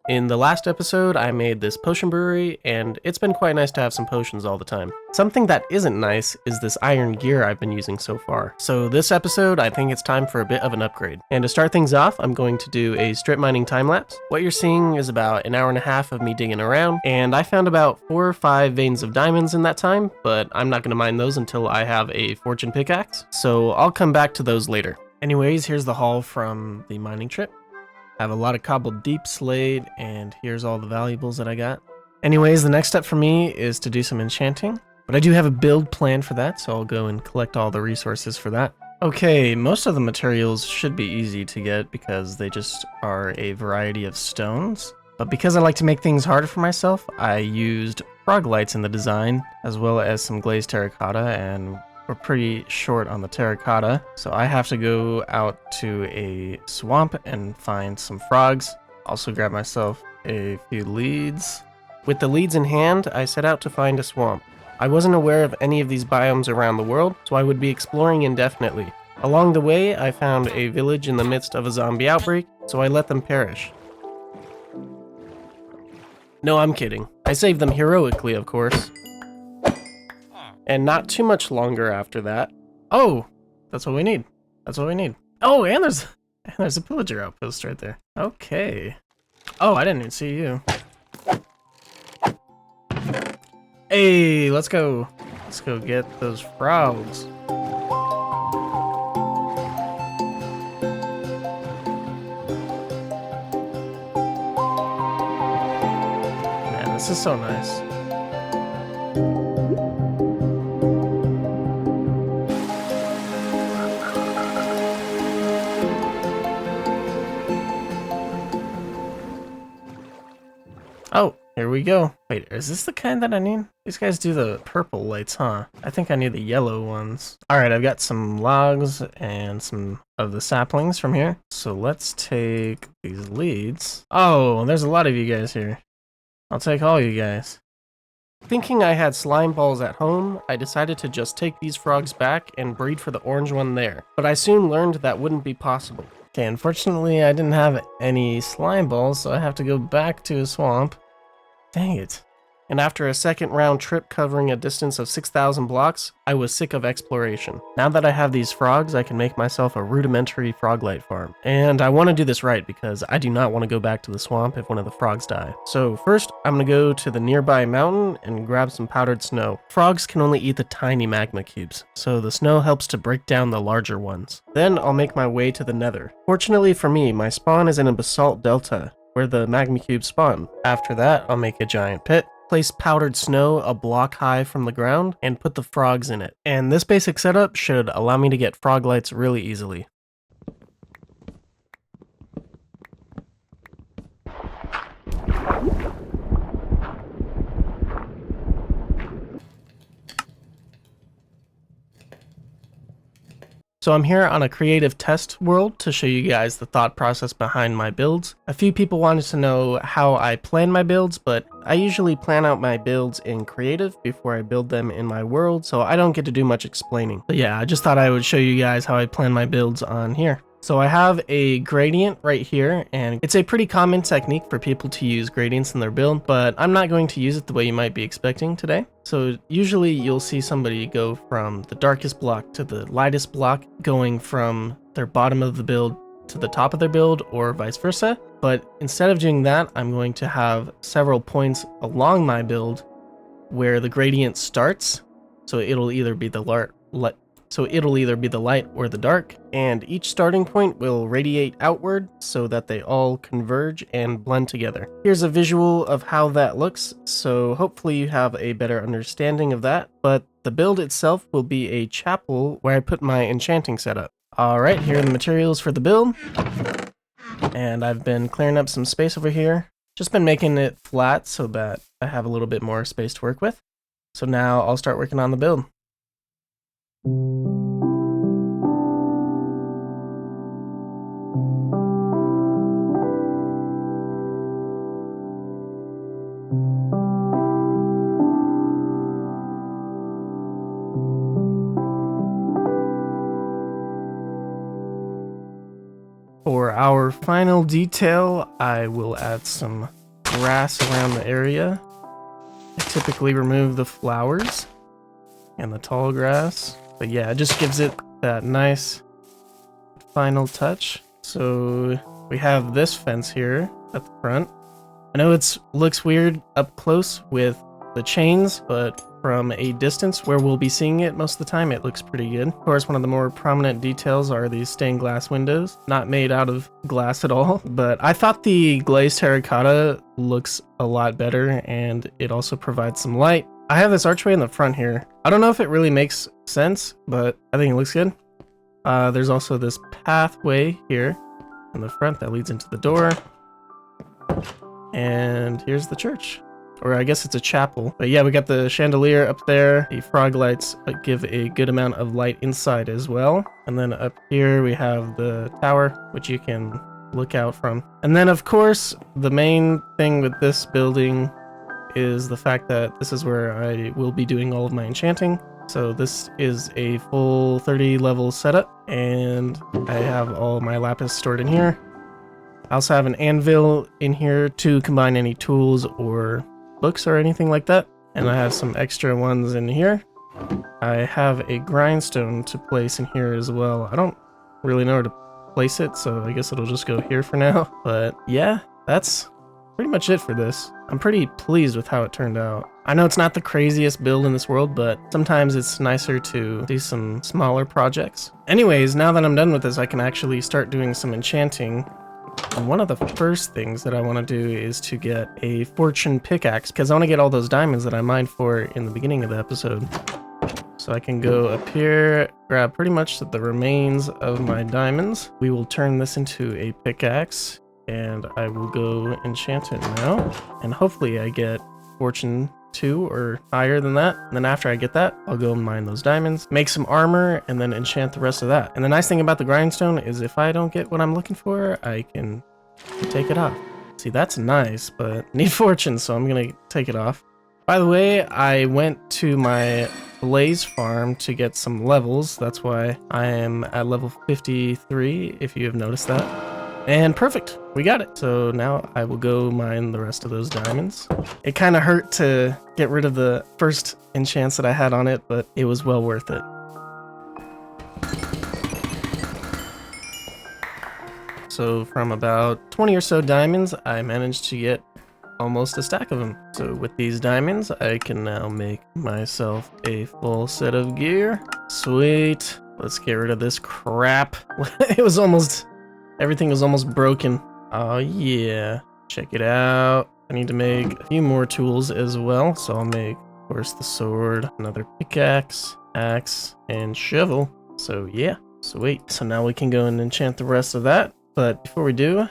In the last episode, I made this potion brewery, and it's been quite nice to have some potions all the time. Something that isn't nice is this iron gear I've been using so far. So this episode, I think it's time for a bit of an upgrade. And to start things off, I'm going to do a strip mining time lapse. What you're seeing is about an hour and a half of me digging around, and I found about 4 or 5 veins of diamonds in that time, but I'm not going to mine those until I have a fortune pickaxe, so I'll come back to those later. Anyways, here's the haul from the mining trip. I have a lot of cobbled deep slate, and here's all the valuables that I got. Anyways, the next step for me is to do some enchanting, but I do have a build plan for that, so I'll go and collect all the resources for that. Okay, most of the materials should be easy to get because they just are a variety of stones. But because I like to make things harder for myself, I used Froglights in the design, as well as some glazed terracotta, and we're pretty short on the terracotta, so I have to go out to a swamp and find some frogs. Also grab myself a few leads. With the leads in hand, I set out to find a swamp. I wasn't aware of any of these biomes around the world, so I would be exploring indefinitely. Along the way, I found a village in the midst of a zombie outbreak, so I let them perish. No, I'm kidding. I saved them heroically, of course. And not too much longer after that. Oh, that's what we need. That's what we need. Oh, and there's a pillager outpost right there. Okay. Oh, I didn't even see you. Hey, let's go. Let's go get those frogs. Man, this is so nice. Oh, here we go. Wait, is this the kind that I need? These guys do the purple lights, huh? I think I need the yellow ones. Alright, I've got some logs and some of the saplings from here. So let's take these leads. Oh, there's a lot of you guys here. I'll take all you guys. Thinking I had slime balls at home, I decided to just take these frogs back and breed for the orange one there. But I soon learned that wouldn't be possible. Okay, unfortunately I didn't have any slime balls, so I have to go back to a swamp. Dang it. And after a second round trip covering a distance of 6,000 blocks, I was sick of exploration. Now that I have these frogs, I can make myself a rudimentary froglight farm. And I want to do this right because I do not want to go back to the swamp if one of the frogs die. So first, I'm going to go to the nearby mountain and grab some powdered snow. Frogs can only eat the tiny magma cubes, so the snow helps to break down the larger ones. Then I'll make my way to the nether. Fortunately for me, my spawn is in a basalt delta, where the magma cubes spawn. After that, I'll make a giant pit, place powdered snow a block high from the ground, and put the frogs in it. And this basic setup should allow me to get froglights really easily. So I'm here on a creative test world to show you guys the thought process behind my builds. A few people wanted to know how I plan my builds, but I usually plan out my builds in creative before I build them in my world, so I don't get to do much explaining. But yeah, I just thought I would show you guys how I plan my builds on here. So I have a gradient right here, and it's a pretty common technique for people to use gradients in their build, but I'm not going to use it the way you might be expecting today. So usually you'll see somebody go from the darkest block to the lightest block, going from their bottom of the build to the top of their build, or vice versa. But instead of doing that, I'm going to have several points along my build where the gradient starts. So it'll either be the light or the dark, and each starting point will radiate outward so that they all converge and blend together. Here's a visual of how that looks, so hopefully you have a better understanding of that, but the build itself will be a chapel where I put my enchanting setup. Alright, here are the materials for the build, and I've been clearing up some space over here. Just been making it flat so that I have a little bit more space to work with. So now I'll start working on the build. For our final detail, I will add some grass around the area. I typically remove the flowers and the tall grass, but yeah, it just gives it that nice final touch. So we have this fence here at the front. I know it looks weird up close with the chains, but from a distance where we'll be seeing it most of the time, it looks pretty good. Of course, one of the more prominent details are these stained glass windows, not made out of glass at all, but I thought the glazed terracotta looks a lot better, and it also provides some light. I have this archway in the front here. I don't know if it really makes sense, but I think it looks good. There's also this pathway here in the front that leads into the door. And here's the church. Or I guess it's a chapel. But yeah, we got the chandelier up there. The Froglights give a good amount of light inside as well. And then up here we have the tower, which you can look out from. And then of course, the main thing with this building is the fact that this is where I will be doing all of my enchanting. So this is a full 30 level setup, and I have all my lapis stored in here. I also have an anvil in here to combine any tools or books or anything like that. And I have some extra ones in here. I have a grindstone to place in here as well. I don't really know where to place it, so I guess it'll just go here for now. But yeah, that's pretty much it for this. I'm pretty pleased with how it turned out. I know it's not the craziest build in this world, but sometimes it's nicer to do some smaller projects. Anyways, now that I'm done with this, I can actually start doing some enchanting. And one of the first things that I want to do is to get a fortune pickaxe, because I want to get all those diamonds that I mined for in the beginning of the episode. So I can go up here, grab pretty much the remains of my diamonds. We will turn this into a pickaxe, and I will go enchant it now. And hopefully I get fortune 2 or higher than that. And then after I get that, I'll go mine those diamonds, make some armor, and then enchant the rest of that. And the nice thing about the grindstone is if I don't get what I'm looking for, I can take it off. See, that's nice, but I need fortune, so I'm gonna take it off. By the way, I went to my blaze farm to get some levels. That's why I am at level 53, if you have noticed that. And perfect, we got it. So now I will go mine the rest of those diamonds. It kind of hurt to get rid of the first enchants that I had on it, but it was well worth it. So from about 20 or so diamonds, I managed to get almost a stack of them. So with these diamonds, I can now make myself a full set of gear. Sweet. Let's get rid of this crap. Everything was almost broken. Oh yeah, check it out. I need to make a few more tools as well. So I'll make, of course, the sword, another pickaxe, axe, and shovel. So yeah, sweet. So now we can go and enchant the rest of that. But before we do,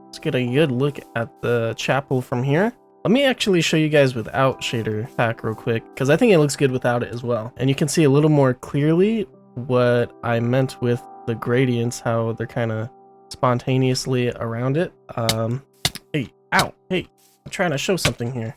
let's get a good look at the chapel from here. Let me actually show you guys without shader pack real quick, because I think it looks good without it as well. And you can see a little more clearly what I meant with the gradients, how they're kind of spontaneously around it. Hey, ow, hey, I'm trying to show something here.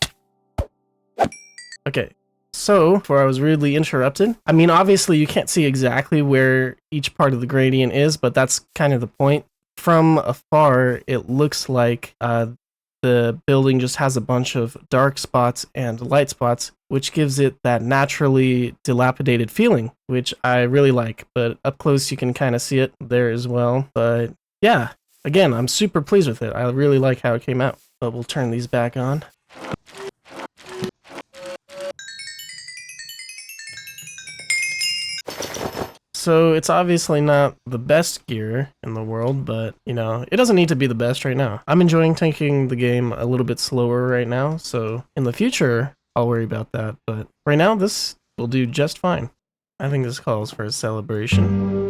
Okay, so before I was rudely interrupted, I mean, obviously you can't see exactly where each part of the gradient is, but that's kind of the point. From afar, it looks like the building just has a bunch of dark spots and light spots, which gives it that naturally dilapidated feeling, which I really like. But up close, you can kind of see it there as well. But yeah, again, I'm super pleased with it. I really like how it came out. But we'll turn these back on. So it's obviously not the best gear in the world, but you know, it doesn't need to be the best right now. I'm enjoying taking the game a little bit slower right now, so in the future, I'll worry about that. But right now, this will do just fine. I think this calls for a celebration.